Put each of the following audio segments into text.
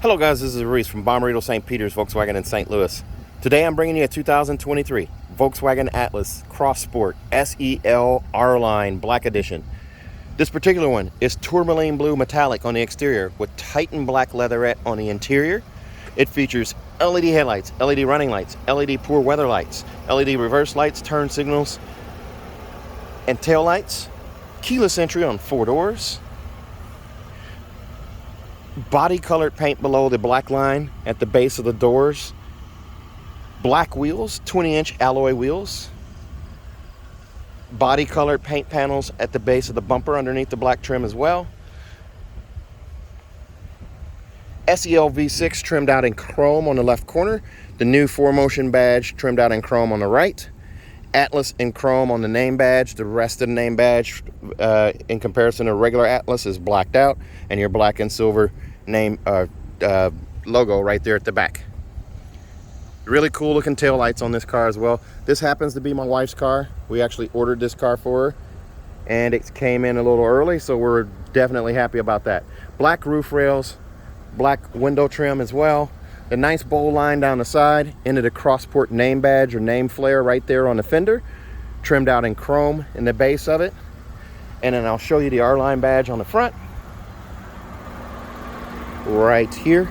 Hello guys, this is Reese from Bommarito St. Peter's Volkswagen in St. Louis. Today I'm bringing you a 2023 Volkswagen Atlas Cross Sport SEL R-Line Black Edition. This particular one is Tourmaline Blue Metallic on the exterior with Titan Black Leatherette on the interior. It features LED headlights, LED running lights, LED poor weather lights, LED reverse lights, turn signals, and tail lights. Keyless entry on 4 doors. Body colored paint below the black line at the base of the doors. Black wheels, 20-inch alloy wheels. Body colored paint panels at the base of the bumper underneath the black trim as well. SEL V6 trimmed out in chrome on the left corner. The new 4Motion badge trimmed out in chrome on the right. Atlas in chrome on the name badge. The rest of the name badge, in comparison to regular Atlas, is blacked out, and your black and silver name logo right there at the back. Really cool looking tail lights on this car as well. This happens to be my wife's car. We actually ordered this car for her, and it came in a little early, so we're definitely happy about that. Black roof rails, black window trim as well. The nice bowl line down the side into the crossport name badge or name flare right there on the fender, trimmed out in chrome in the base of it. And then I'll show you the R-Line badge on the front right here.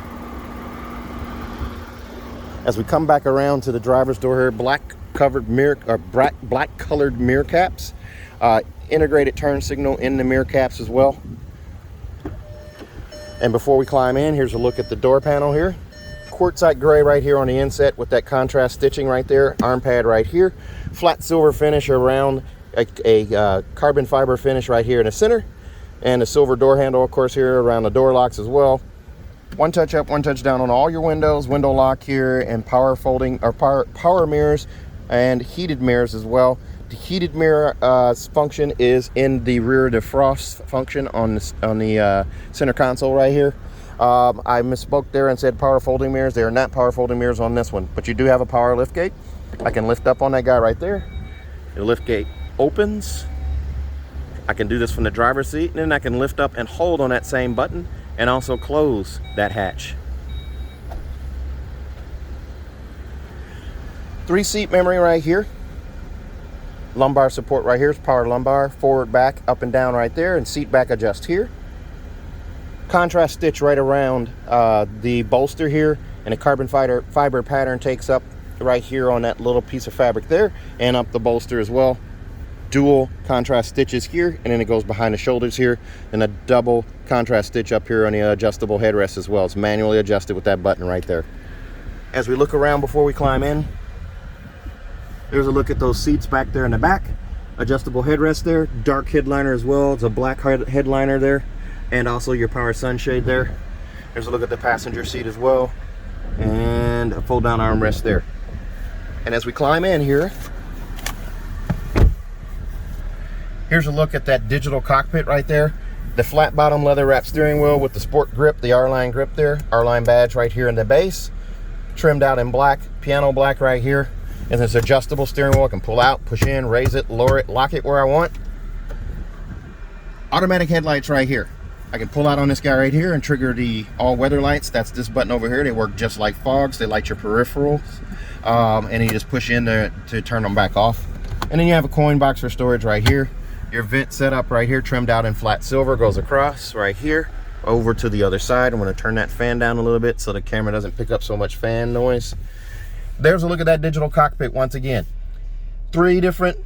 As we come back around to the driver's door here, black colored mirror caps, integrated turn signal in the mirror caps as well. And before we climb in, here's a look at the door panel here. Quartzite gray right here on the inset with that contrast stitching right there. Arm pad right here. Flat silver finish around a carbon fiber finish right here in the center. And a silver door handle, of course, here around the door locks as well. One touch up, one touch down on all your windows. Window lock here, and power folding or power mirrors and heated mirrors as well. The heated mirror function is in the rear defrost function on the center console right here. I misspoke there and said power folding mirrors. They are not power folding mirrors on this one, but you do have a power lift gate. I can lift up on that guy right there. The lift gate opens. I can do this from the driver's seat, and then I can lift up and hold on that same button and also close that hatch. 3-seat memory right here. Lumbar support right here is power lumbar, forward, back, up and down right there, and seat back adjust here. Contrast stitch right around the bolster here, and a carbon fiber pattern takes up right here on that little piece of fabric there, and up the bolster as well. Dual contrast stitches here, and then it goes behind the shoulders here, and a double contrast stitch up here on the adjustable headrest as well. It's manually adjusted with that button right there. As we look around before we climb in, there's a look at those seats back there in the back. Adjustable headrest there, dark headliner as well. It's a black headliner there, and also your power sunshade there. There's a look at the passenger seat as well, and a fold down armrest there. And as we climb in here, here's a look at that digital cockpit right there. The flat bottom leather wrap steering wheel with the sport grip, the R-Line grip there. R-Line badge right here in the base. Trimmed out in black, piano black right here. And this adjustable steering wheel. I can pull out, push in, raise it, lower it, lock it where I want. Automatic headlights right here. I can pull out on this guy right here and trigger the all-weather lights. That's this button over here. They work just like fogs. They light your peripherals. And you just push in there to turn them back off. And then you have a coin box for storage right here. Your vent setup right here, trimmed out in flat silver, goes across right here over to the other side. I'm going to turn that fan down a little bit so the camera doesn't pick up so much fan noise. There's a look at that digital cockpit once again. Three different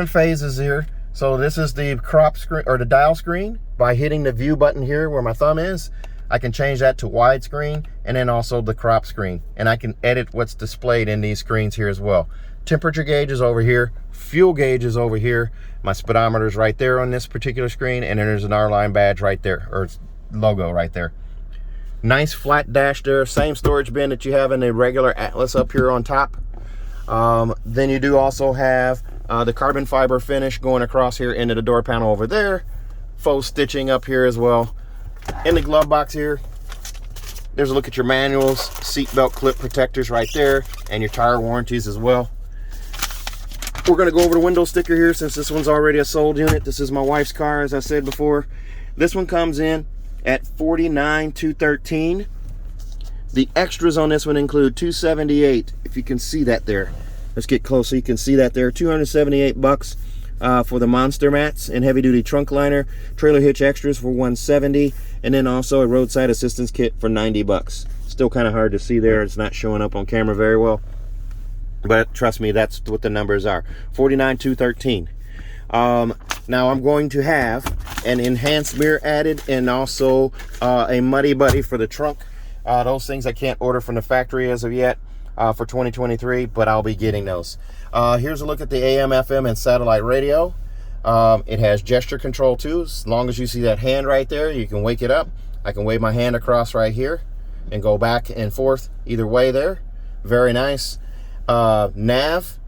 phases here. So this is the crop screen or the dial screen. By hitting the view button here where my thumb is, I can change that to widescreen, and then also the crop screen. And I can edit what's displayed in these screens here as well. Temperature gauge is over here, fuel gauge is over here, my speedometer is right there on this particular screen, and then there's an R-Line badge right there, or logo right there. Nice flat dash there, same storage bin that you have in the regular Atlas up here on top. Then you do also have the carbon fiber finish going across here into the door panel over there. Faux stitching up here as well. In the glove box here, there's a look at your manuals, seatbelt clip protectors right there, and your tire warranties as well. We're going to go over the window sticker here since this one's already a sold unit. This is my wife's car, as I said before. This one comes in at $49,213. The extras on this one include $278, if you can see that there. Let's get close so you can see that there. $278 for the monster mats and heavy duty trunk liner. Trailer hitch extras for $170, and then also a roadside assistance kit for $90. Still kind of hard to see there. It's not showing up on camera very well, but trust me, that's what the numbers are. $49,213. Now I'm going to have an enhanced mirror added, and also a muddy buddy for the trunk. Those things I can't order from the factory as of yet for 2023, but I'll be getting those. Here's a look at the AM, FM, and satellite radio. It has gesture control too. As long as you see that hand right there, you can wake it up. I can wave my hand across right here and go back and forth either way there. Very nice. Nav.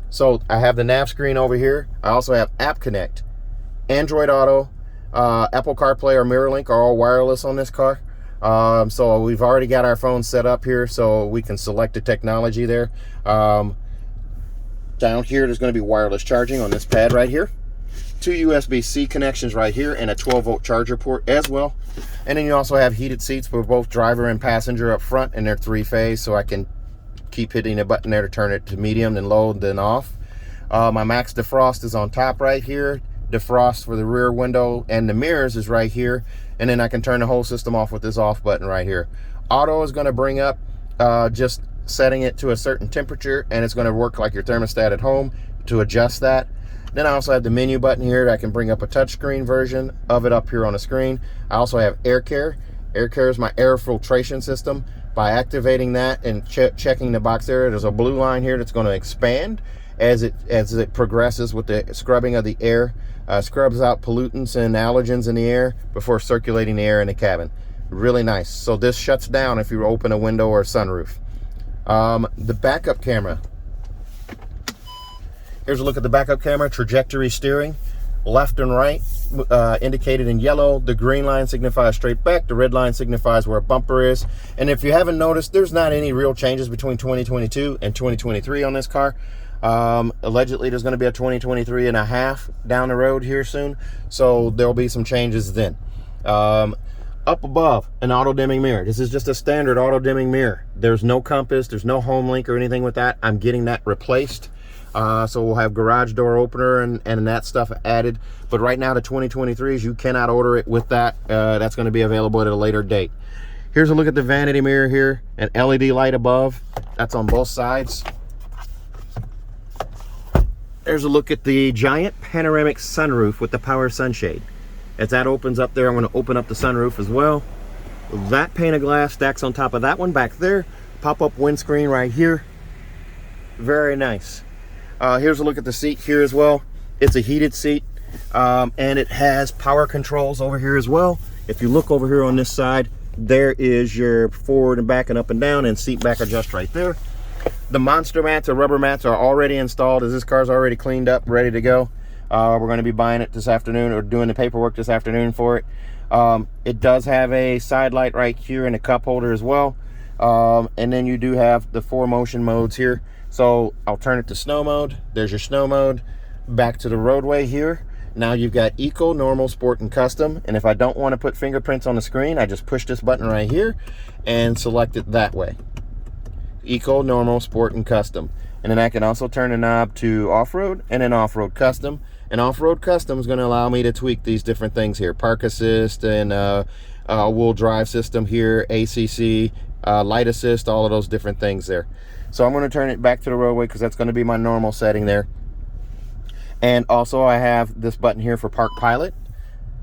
So I have the nav screen over here. I also have App Connect, Android Auto, Apple CarPlay or MirrorLink are all wireless on this car. So we've already got our phone set up here, so we can select the technology there. Down here, there's going to be wireless charging on this pad right here. 2 USB-C connections right here, and a 12-volt charger port as well. And then you also have heated seats for both driver and passenger up front, and they're 3-phase, so I can keep hitting the button there to turn it to medium, then low, then off. My max defrost is on top right here. Defrost for the rear window and the mirrors is right here, and then I can turn the whole system off with this off button right here. Auto is going to bring up just setting it to a certain temperature, and it's going to work like your thermostat at home to adjust that. Then I also have the menu button here that I can bring up a touchscreen version of it up here on the screen. I also have Air Care. Air Care is my air filtration system. By activating that and checking the box there, there's a blue line here that's going to expand as it progresses with the scrubbing of the air. Scrubs out pollutants and allergens in the air before circulating the air in the cabin. Really nice. So this shuts down if you open a window or a sunroof. The backup camera. Here's a look at the backup camera. Trajectory steering, left and right indicated in yellow. The green line signifies straight back. The red line signifies where a bumper is. And if you haven't noticed, there's not any real changes between 2022 and 2023 on this car. Allegedly there's going to be a 2023 and a half down the road here soon, so there'll be some changes then. Up above, an auto dimming mirror. This is just a standard auto dimming mirror. There's no compass, there's no home link or anything with that. I'm getting that replaced. So we'll have garage door opener and that stuff added. But right now the 2023s, you cannot order it with that. That's going to be available at a later date. Here's a look at the vanity mirror here. An LED light above. That's on both sides. There's a look at the giant panoramic sunroof with the power sunshade. As that opens up there, I'm going to open up the sunroof as well. That pane of glass stacks on top of that one back there. Pop-up windscreen right here. Very nice. Here's a look at the seat here as well. It's a heated seat, and it has power controls over here as well. If you look over here on this side, there is your forward and back and up and down and seat back adjust right there. The monster mats or rubber mats are already installed, as this car's already cleaned up, ready to go. We're going to be buying it this afternoon, or doing the paperwork this afternoon for it. It does have a side light right here and a cup holder as well. And then you do have the 4Motion modes here. So I'll turn it to snow mode. There's your snow mode. Back to the roadway here. Now you've got Eco, Normal, Sport, and Custom. And if I don't want to put fingerprints on the screen, I just push this button right here and select it that way. Eco, Normal, Sport, and Custom. And then I can also turn the knob to off-road and then off-road custom. And off-road custom is going to allow me to tweak these different things here. Park assist and wheel drive system here, ACC, light assist, all of those different things there. So I'm going to turn it back to the roadway because that's going to be my normal setting there. And also I have this button here for Park Pilot.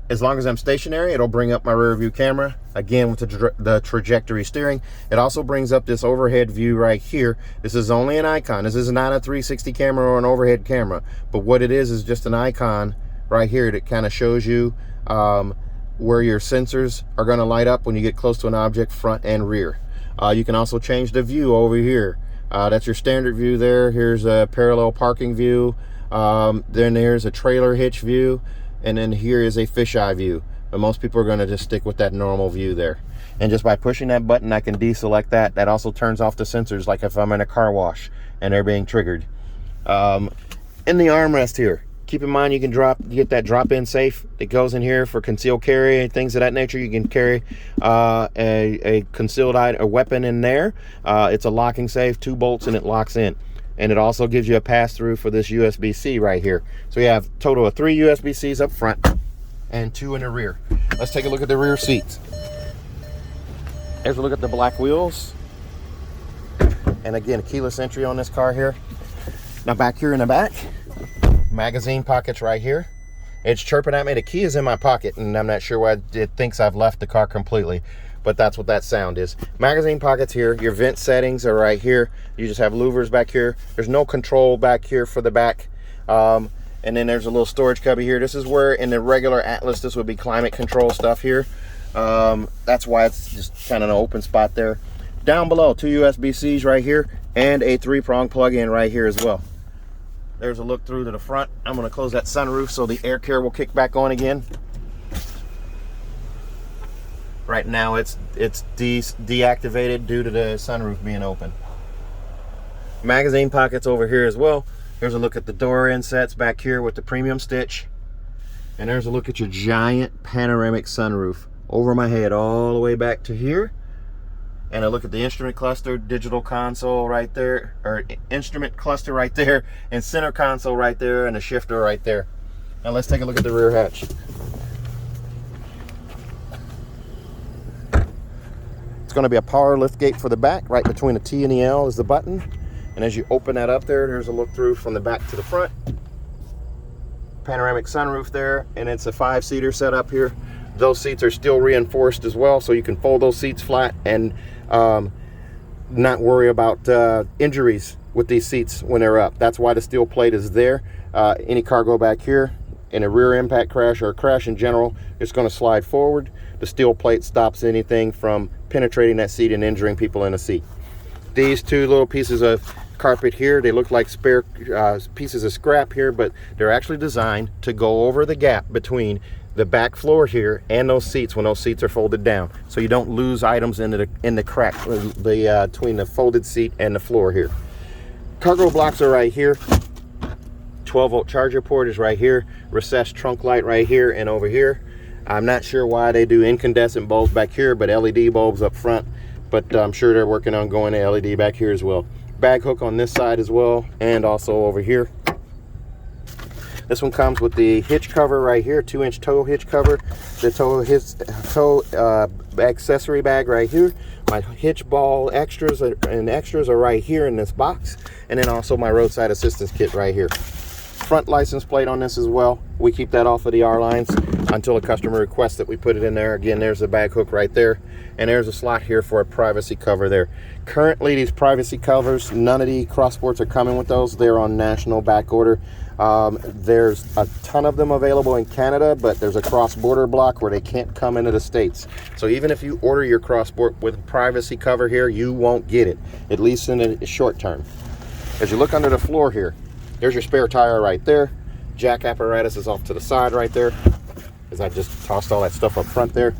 As long as I'm stationary, it'll bring up my rear view camera. Again, with the trajectory steering. It also brings up this overhead view right here. This is only an icon. This is not a 360 camera or an overhead camera. But what it is just an icon right here that kind of shows you where your sensors are going to light up when you get close to an object, front and rear. You can also change the view over here. That's your standard view there. Here's a parallel parking view. Then there's a trailer hitch view. And then here is a fisheye view. But most people are going to just stick with that normal view there. And just by pushing that button, I can deselect that. That also turns off the sensors, like if I'm in a car wash and they're being triggered. In the armrest here, Keep in mind you can get that drop-in safe that goes in here for concealed carry, things of that nature. You can carry a concealed item, a weapon in there. It's a locking safe, 2 bolts, and it locks in. And it also gives you a pass-through for this USB-C right here. So we have a total of 3 USB-Cs up front and 2 in the rear. Let's take a look at the rear seats. Here's a look at the black wheels. And again, keyless entry on this car here. Now back here in the back, magazine pockets right here. It's chirping at me. The key is in my pocket, and I'm not sure why it thinks I've left the car completely, but that's what that sound is. Magazine pockets here. Your vent settings are right here. You just have louvers back here. There's no control back here for the back. And then there's a little storage cubby here. This is where in the regular Atlas, this would be climate control stuff here. That's why it's just kind of an open spot there. Down below, 2 USB-Cs right here and a 3-prong plug-in right here as well. There's a look through to the front. I'm going to close that sunroof so the air care will kick back on again. Right now it's deactivated due to the sunroof being open. Magazine pockets over here as well. Here's a look at the door insets back here with the premium stitch. And there's a look at your giant panoramic sunroof over my head all the way back to here. And a look at the instrument cluster, digital console right there, or instrument cluster right there, and center console right there, and a shifter right there. Now let's take a look at the rear hatch. It's going to be a power lift gate for the back. Right between the T and the L is the button. And as you open that up there's a look through from the back to the front. Panoramic sunroof there, and it's a 5-seater setup here. Those seats are still reinforced as well, so you can fold those seats flat and not worry about injuries with these seats when they're up. That's why the steel plate is there. Any cargo back here in a rear impact crash or a crash in general, it's going to slide forward. The steel plate stops anything from penetrating that seat and injuring people in the seat. These 2 little pieces of carpet here, they look like spare pieces of scrap here, but they're actually designed to go over the gap between the back floor here and those seats when those seats are folded down, so you don't lose items in the crack between the folded seat and the floor here. Cargo blocks are right here. 12-volt charger port is right here. Recessed trunk light right here and over here. I'm not sure why they do incandescent bulbs back here, but LED bulbs up front. But I'm sure they're working on going to LED back here as well. Bag hook on this side as well, and also over here. This one comes with the hitch cover right here, 2-inch tow hitch cover. The tow accessory bag right here. My hitch ball extras are right here in this box. And then also my roadside assistance kit right here. Front license plate on this as well. We keep that off of the R lines until a customer requests that we put it in there. Again, there's the bag hook right there. And there's a slot here for a privacy cover there. Currently, these privacy covers, none of the cross sports are coming with those. They're on national back order. There's a ton of them available in Canada, but there's a cross-border block where they can't come into the States. So even if you order your cross-sport with a privacy cover here, you won't get it, at least in the short term. As you look under the floor here, there's your spare tire right there. Jack apparatus is off to the side right there, as I just tossed all that stuff up front there.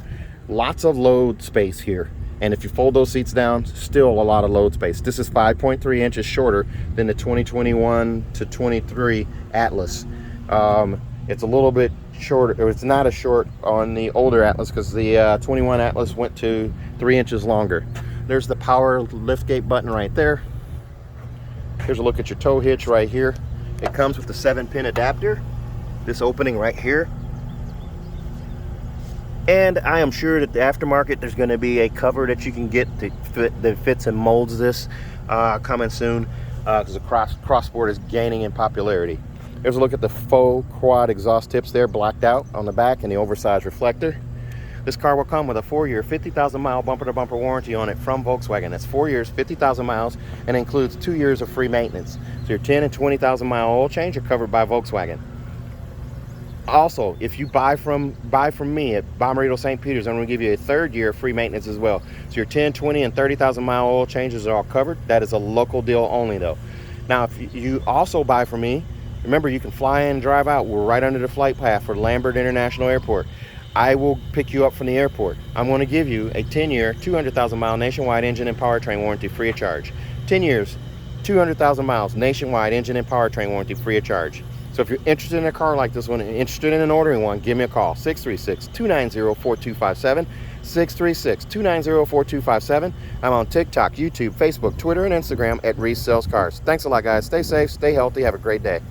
Lots of load space here. And if you fold those seats down, still a lot of load space. This is 5.3 inches shorter than the 2021 to 23 Atlas. It's a little bit shorter. It's not as short on the older Atlas because the 21 Atlas went to 3 inches longer. There's the power liftgate button right there. Here's a look at your tow hitch right here. It comes with the 7-pin adapter. This opening right here. And I am sure that the aftermarket, there's going to be a cover that you can get that fits and molds this coming soon, because the crossboard is gaining in popularity. Here's a look at the faux quad exhaust tips there, blacked out on the back, and the oversized reflector. This car will come with a 4-year, 50,000-mile bumper-to-bumper warranty on it from Volkswagen. That's 4 years, 50,000 miles, and includes 2 years of free maintenance. So your 10 and 20,000-mile oil change are covered by Volkswagen. Also, if you buy from me at Bommarito St. Peter's, I'm going to give you a 3rd year of free maintenance as well. So your 10, 20, and 30,000-mile oil changes are all covered. That is a local deal only, though. Now, if you also buy from me, remember, you can fly in and drive out. We're right under the flight path for Lambert International Airport. I will pick you up from the airport. I'm going to give you a 10-year, 200,000-mile nationwide engine and powertrain warranty free of charge. 10 years, 200,000 miles nationwide engine and powertrain warranty free of charge. So if you're interested in a car like this one and interested in ordering one, give me a call. 636-290-4257. 636-290-4257. I'm on TikTok, YouTube, Facebook, Twitter, and Instagram at Reese Sells Cars. Thanks a lot, guys. Stay safe, stay healthy, have a great day.